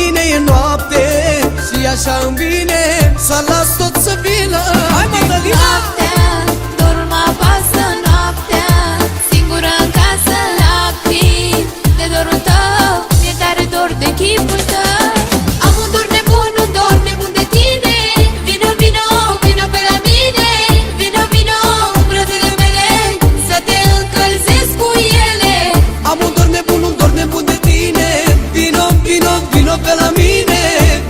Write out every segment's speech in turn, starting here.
mine e noapte și așa îmi vine să las tot să vină. Hai, Madalina! Noaptea, dorul mă apasă noaptea, singură în casă, lacrimi de dorul tău, mi-e tare dor de chipul tău. Am un dor nebun, un dor nebun de tine. Vino, vino, vino pe la mine. Vino, vino, în brațele mele, să te încălzesc cu ele. Am un dor nebun de tine. Vino, vino, vino pe la mine.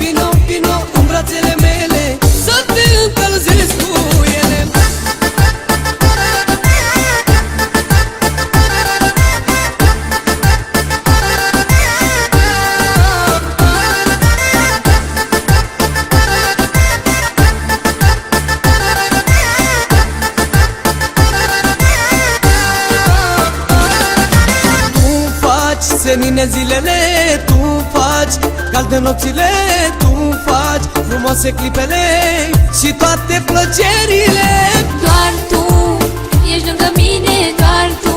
Vino, vino, în brațele mele, să te încălzesc cu ele. Senine zilele, tu faci calde nopțile, tu faci frumoase clipele și toate plăcerile. Doar tu ești lângă mine, doar tu,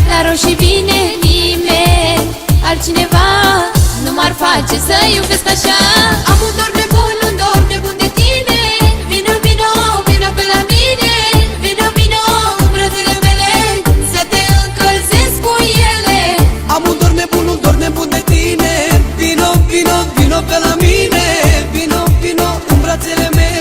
la roșii vine nimeni, altcineva nu m-ar face să iubesc așa. Am un dor nebun de tine. Vino, vino, vino pe la mine. Vino, vino, în brațele mele, să te încălzesc cu ele. Am un dor nebun de tine. Vino, vino, vino pe la mine. Vino, vino, în brațele mele,